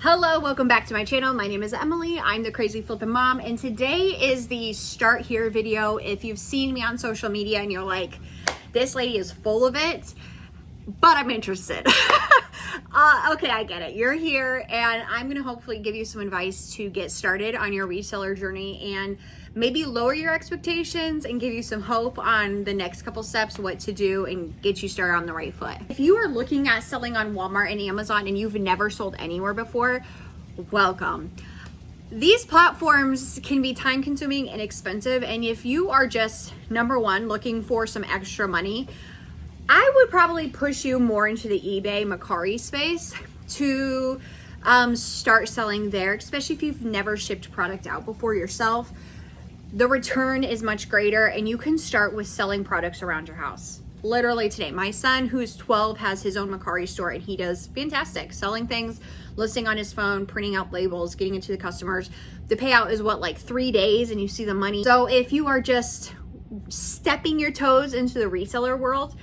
Hello, welcome back to my channel. My name is Emily. I'm the crazy flippin' mom, and today is the start here video. If you've seen me on social media and you're like, this lady is full of it, but I'm interested. Okay, I get it. You're here, and I'm gonna hopefully give you some advice to get started on your reseller journey and maybe lower your expectations and give you some hope on the next couple steps, what to do, and get you started on the right foot. If you are looking at selling on Walmart and Amazon and you've never sold anywhere before, welcome. These platforms can be time consuming and expensive, and if you are just, number one, looking for some extra money, I would probably push you more into the eBay Mercari space to start selling there, especially if you've never shipped product out before yourself. The return is much greater, and you can start with selling products around your house. Literally today, my son, who's 12, has his own Mercari store, and he does fantastic selling things, listing on his phone, printing out labels, getting it to the customers. The payout is what, like 3 days, and you see the money. So if you are just stepping your toes into the reseller world,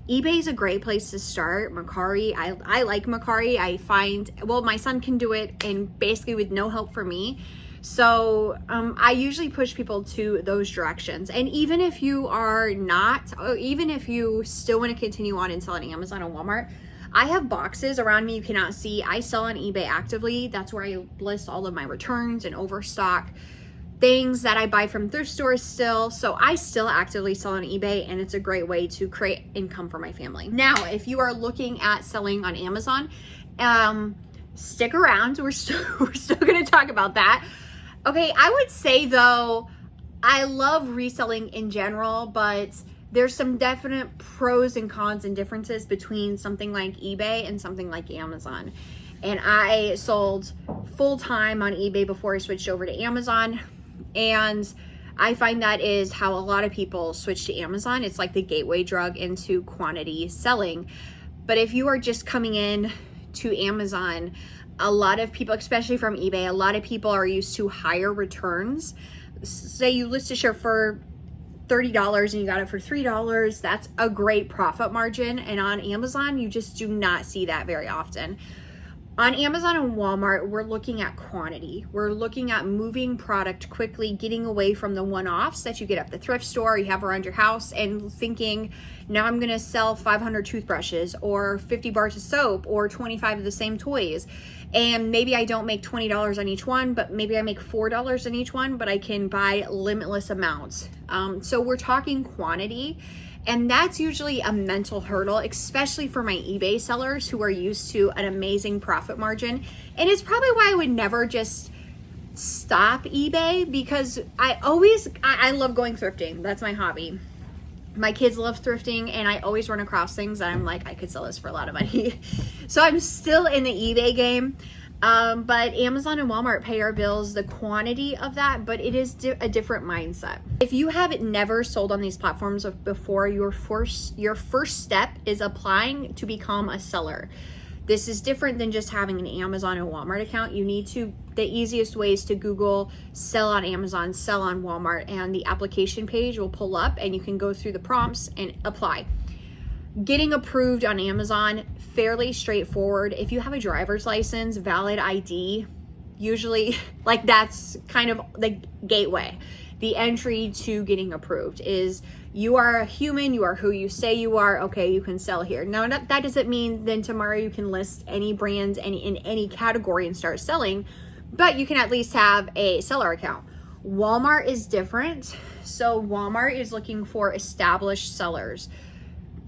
eBay is a great place to start. Mercari, I like Mercari. I find, well, my son can do it and basically with no help from me. So I usually push people to those directions. And even if you are not, or even if you still want to continue on and sell on Amazon and Walmart, I have boxes around me you cannot see. I sell on eBay actively. That's where I list all of my returns and overstock things that I buy from thrift stores still. So I still actively sell on eBay, and it's a great way to create income for my family. Now, if you are looking at selling on Amazon, stick around. We're still going to talk about that. Okay, I would say though, I love reselling in general, but there's some definite pros and cons and differences between something like eBay and something like Amazon. And I sold full-time on eBay before I switched over to Amazon. And I find that is how a lot of people switch to Amazon. It's like the gateway drug into quantity selling. But if you are just coming in to Amazon, a lot of people, especially from eBay, a lot of people are used to higher returns. Say you list a shirt for $30 and you got it for $3, that's a great profit margin. And on Amazon, you just do not see that very often. On Amazon and Walmart, we're looking at quantity. We're looking at moving product quickly, getting away from the one-offs that you get at the thrift store, you have around your house, and thinking, now I'm gonna sell 500 toothbrushes or 50 bars of soap or 25 of the same toys. And maybe I don't make $20 on each one, but maybe I make $4 on each one, but I can buy limitless amounts. So we're talking quantity. And that's usually a mental hurdle, especially for my eBay sellers who are used to an amazing profit margin. And it's probably why I would never just stop eBay, because I love going thrifting. That's my hobby. My kids love thrifting, and I always run across things that I'm like, I could sell this for a lot of money. So I'm still in the eBay game. But Amazon and Walmart pay our bills, the quantity of that, but it is a different mindset. If you have never sold on these platforms before, your first step is applying to become a seller. This is different than just having an Amazon and Walmart account. The easiest way is to Google sell on Amazon, sell on Walmart, and the application page will pull up and you can go through the prompts and apply. Getting approved on Amazon, fairly straightforward. If you have a driver's license, valid ID, usually like that's kind of the gateway. The entry to getting approved is you are a human, you are who you say you are, okay, you can sell here. Now that doesn't mean then tomorrow you can list any brand in any category and start selling, but you can at least have a seller account. Walmart is different. So Walmart is looking for established sellers.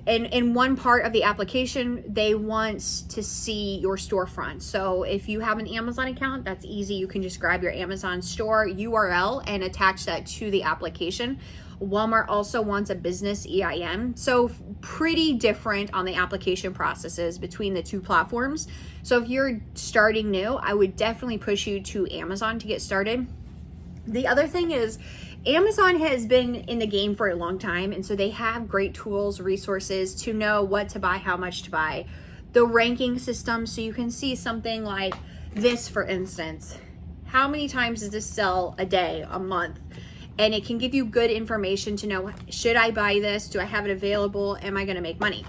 And in one part of the application, they want to see your storefront. So if you have an Amazon account, that's easy. You can just grab your Amazon store URL and attach that to the application. Walmart also wants a business EIN. So pretty different on the application processes between the two platforms. So if you're starting new, I would definitely push you to Amazon to get started. The other thing is, Amazon has been in the game for a long time, and so they have great tools, resources to know what to buy, how much to buy. The ranking system, so you can see something like this, for instance. How many times does this sell a day, a month? And it can give you good information to know, should I buy this? Do I have it available? Am I gonna make money?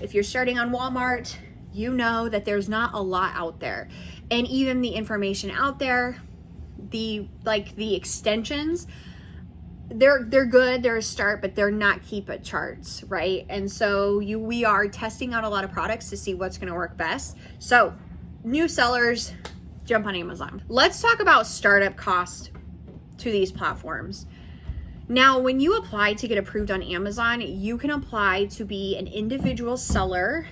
If you're starting on Walmart, you know that there's not a lot out there. And even the information out there, the extensions, they're good, they're a start, but they're not keep it charts, right? And so we are testing out a lot of products to see what's going to work best. So new sellers, jump on Amazon. Let's talk about startup cost to these platforms. Now, when you apply to get approved on Amazon, you can apply to be an individual seller,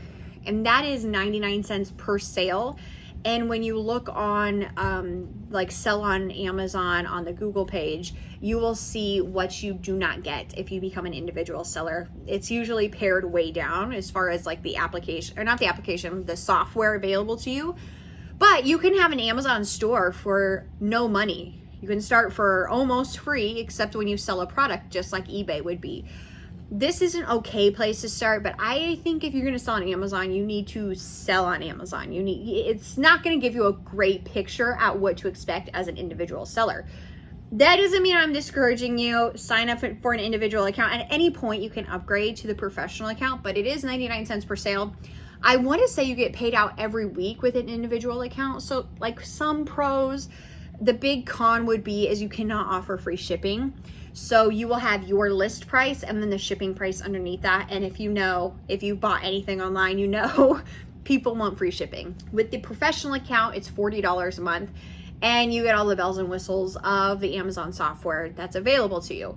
and that is 99 cents per sale. And when you look on like sell on Amazon on the Google page, you will see what you do not get if you become an individual seller. It's usually pared way down as far as like the application, or not the application, the software available to you. But you can have an Amazon store for no money. You can start for almost free, except when you sell a product, just like eBay would be. This is an okay place to start, but I think if you're going to sell on Amazon, you need to sell on Amazon. It's not going to give you a great picture at what to expect as an individual seller. That doesn't mean I'm discouraging you. Sign up for an individual account. At any point, you can upgrade to the professional account, but it is 99 cents per sale. I want to say you get paid out every week with an individual account. So like some pros, the big con would be is you cannot offer free shipping. So you will have your list price and then the shipping price underneath that. And if you've bought anything online, you know people want free shipping. With the professional account, it's $40 a month, and you get all the bells and whistles of the Amazon software that's available to you.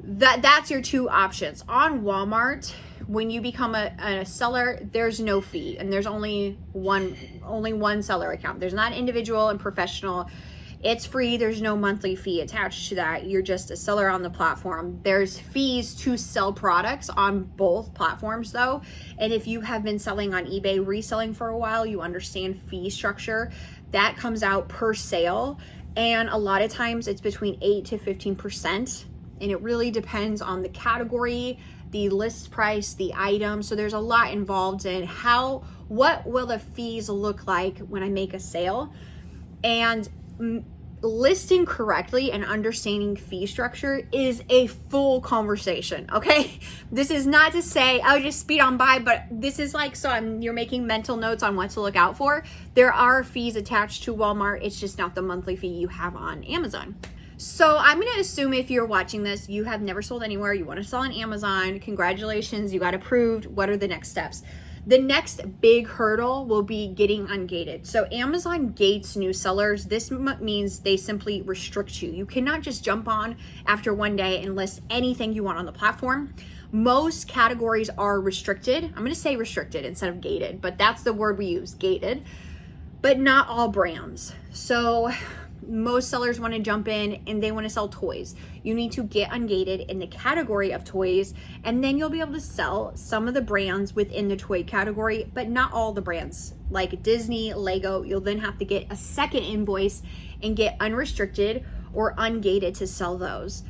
That's your two options. On Walmart, when you become a seller, there's no fee, and there's only one seller account. There's not individual and professional. It's free. There's no monthly fee attached to that. You're just a seller on the platform. There's fees to sell products on both platforms though. And if you have been selling on eBay, reselling for a while, you understand fee structure. That comes out per sale. And a lot of times it's between 8 to 15%. And it really depends on the category, the list price, the item. So there's a lot involved in what will the fees look like when I make a sale. And listing correctly and understanding fee structure is a full conversation, okay? This is not to say I'll just speed on by, but this is like, you're making mental notes on what to look out for. There are fees attached to Walmart. It's just not the monthly fee you have on Amazon. So I'm going to assume if you're watching this, you have never sold anywhere, you want to sell on Amazon. Congratulations, you got approved. What are the next steps? The next big hurdle will be getting ungated. So Amazon gates new sellers. This means they simply restrict you. You cannot just jump on after one day and list anything you want on the platform. Most categories are restricted. I'm going to say restricted instead of gated, but that's the word we use, gated, but not all brands. So most sellers want to jump in and they want to sell toys. You need to get ungated in the category of toys, and then you'll be able to sell some of the brands within the toy category, but not all the brands. Like Disney, Lego, you'll then have to get a second invoice and get unrestricted or ungated to sell those.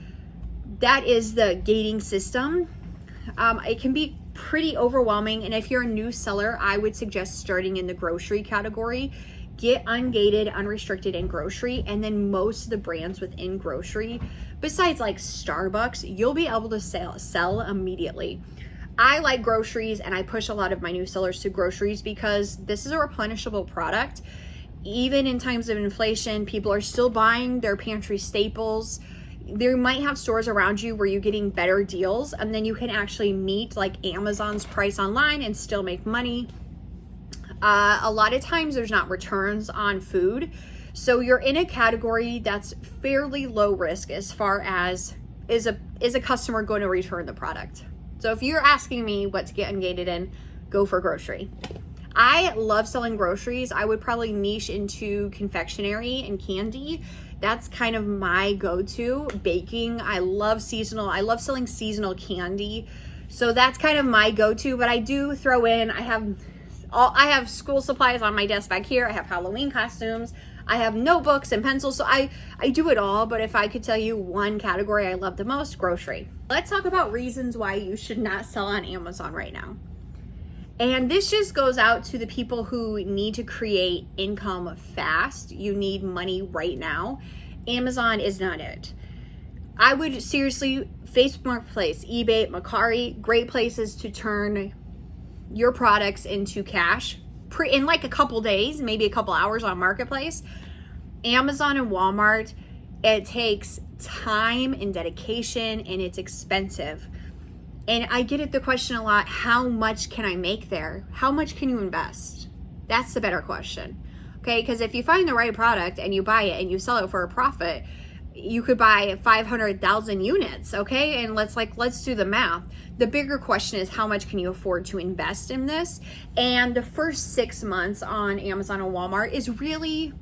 That is the gating system. It can be pretty overwhelming, and if you're a new seller, I would suggest starting in the grocery category. Get ungated, unrestricted in grocery, and then most of the brands within grocery, besides like Starbucks, you'll be able to sell immediately. I like groceries, and I push a lot of my new sellers to groceries because this is a replenishable product. Even in times of inflation, people are still buying their pantry staples. There might have stores around you where you're getting better deals, and then you can actually meet like Amazon's price online and still make money. A lot of times there's not returns on food. So you're in a category that's fairly low risk as far as is a customer going to return the product. So if you're asking me what to get ungated in, go for grocery. I love selling groceries. I would probably niche into confectionery and candy. That's kind of my go-to. Baking, I love selling seasonal candy. So that's kind of my go-to, but I do throw in, I have school supplies on my desk back here. I have Halloween costumes. I have notebooks and pencils. So I do it all. But if I could tell you one category I love the most, grocery. Let's talk about reasons why you should not sell on Amazon right now. And this just goes out to the people who need to create income fast. You need money right now. Amazon is not it. I would seriously, Facebook Marketplace, eBay, Mercari, great places to turn your products into cash. in like a couple days, maybe a couple hours on Marketplace. Amazon and Walmart, it takes time and dedication, and it's expensive. And I get the question a lot, how much can I make there? How much can you invest? That's the better question. Okay, because if you find the right product and you buy it and you sell it for a profit, you could buy 500,000 units, okay? And let's do the math. The bigger question is, how much can you afford to invest in this? And the first 6 months on Amazon and Walmart is really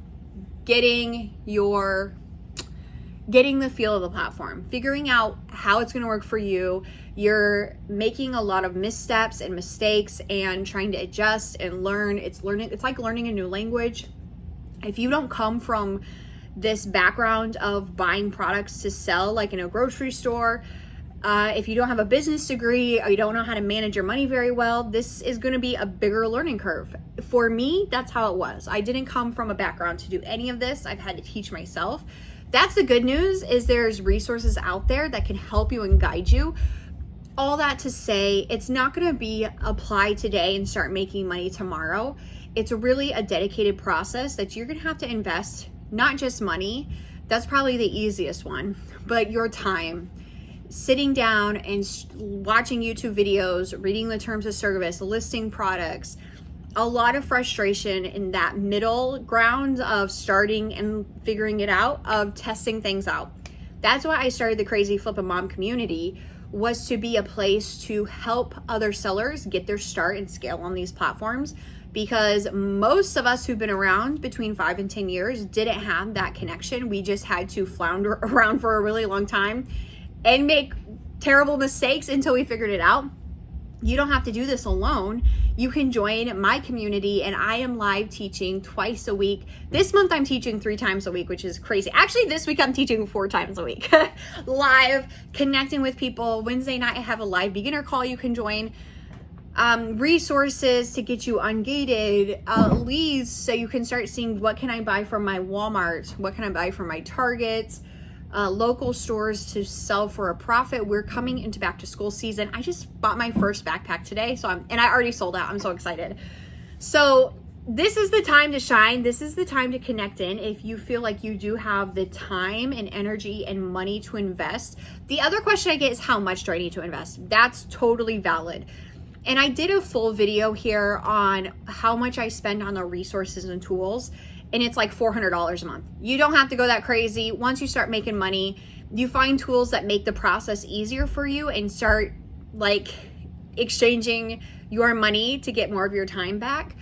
getting the feel of the platform, figuring out how it's going to work for you. You're making a lot of missteps and mistakes and trying to adjust and learn. It's like learning a new language. If you don't come from this background of buying products to sell, like in a grocery store, if you don't have a business degree or you don't know how to manage your money very well, this is going to be a bigger learning curve. For me, that's how it was. I didn't come from a background to do any of this. I've had to teach myself. That's the good news, is there's resources out there that can help you and guide you. All that to say, it's not going to be apply today and start making money tomorrow. It's really a dedicated process that you're going to have to invest, not just money. That's probably the easiest one, but your time. Sitting down and watching YouTube videos, reading the terms of service, listing products, a lot of frustration in that middle ground of starting and figuring it out, of testing things out. That's why I started the Crazy Flippin' Mom community, was to be a place to help other sellers get their start and scale on these platforms, because most of us who've been around between 5 and 10 years didn't have that connection. We just had to flounder around for a really long time and make terrible mistakes until we figured it out. You don't have to do this alone. You can join my community, and I am live teaching twice a week. This month I'm teaching 3 times a week, which is crazy. Actually, this week I'm teaching 4 times a week. Live, connecting with people. Wednesday night I have a live beginner call you can join. Resources to get you ungated, leads so you can start seeing, what can I buy from my Walmart? What can I buy from my Target? Local stores to sell for a profit. We're coming into back to school season. I just bought my first backpack today, and I already sold out. I'm so excited. So this is the time to shine. This is the time to connect in if you feel like you do have the time and energy and money to invest. The other question I get is, how much do I need to invest? That's totally valid. And I did a full video here on how much I spend on the resources and tools, and it's like $400 a month. You don't have to go that crazy. Once you start making money, you find tools that make the process easier for you and start like exchanging your money to get more of your time back.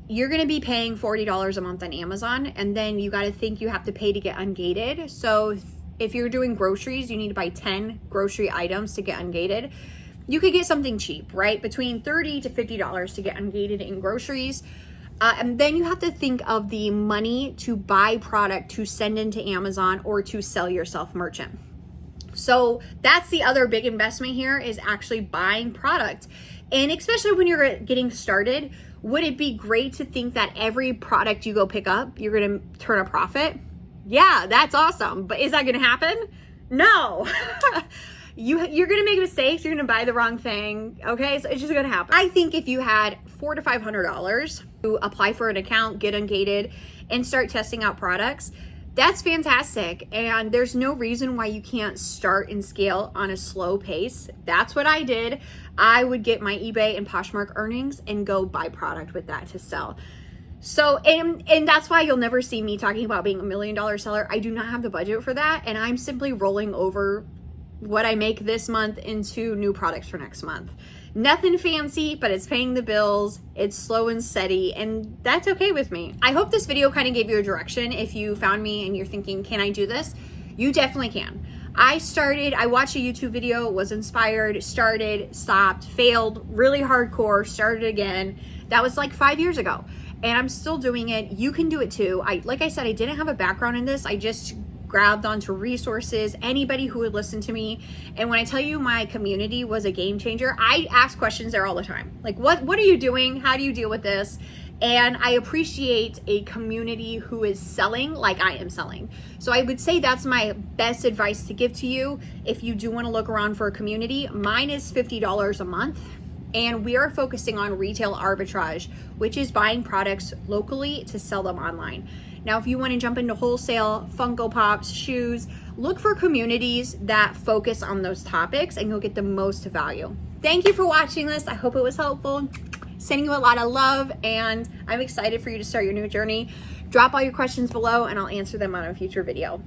You're gonna be paying $40 a month on Amazon, and then you gotta think you have to pay to get ungated. So if you're doing groceries, you need to buy 10 grocery items to get ungated. You could get something cheap, right? Between $30 to $50 to get ungated in groceries. And then you have to think of the money to buy product to send into Amazon or to sell yourself merchant. So that's the other big investment here, is actually buying product. And especially when you're getting started, would it be great to think that every product you go pick up, you're going to turn a profit? Yeah, that's awesome. But is that going to happen? No. You're going to make mistakes. You're going to buy the wrong thing. Okay. So it's just going to happen. I think if you had $400 to $500 to apply for an account, get ungated, and start testing out products, that's fantastic. And there's no reason why you can't start and scale on a slow pace. That's what I did. I would get my eBay and Poshmark earnings and go buy product with that to sell. So, and that's why you'll never see me talking about being $1 million seller. I do not have the budget for that. And I'm simply rolling over what I make this month into new products for next month. Nothing fancy, but it's paying the bills. It's slow and steady, and that's okay with me. I hope this video kind of gave you a direction. If you found me and you're thinking, can I do this? You definitely can. I watched a YouTube video, was inspired, started, stopped, failed, really hardcore, started again. That was like 5 years ago, and I'm still doing it. You can do it too. Like I said, I didn't have a background in this. I just grabbed onto resources, anybody who would listen to me. And when I tell you my community was a game changer, I ask questions there all the time. Like, what are you doing? How do you deal with this? And I appreciate a community who is selling like I am selling. So I would say that's my best advice to give to you. If you do want to look around for a community, mine is $50 a month. and we are focusing on retail arbitrage, which is buying products locally to sell them online. Now, if you want to jump into wholesale, Funko Pops, shoes, look for communities that focus on those topics and you'll get the most value. Thank you for watching this. I hope it was helpful. Sending you a lot of love, and I'm excited for you to start your new journey. Drop all your questions below and I'll answer them on a future video.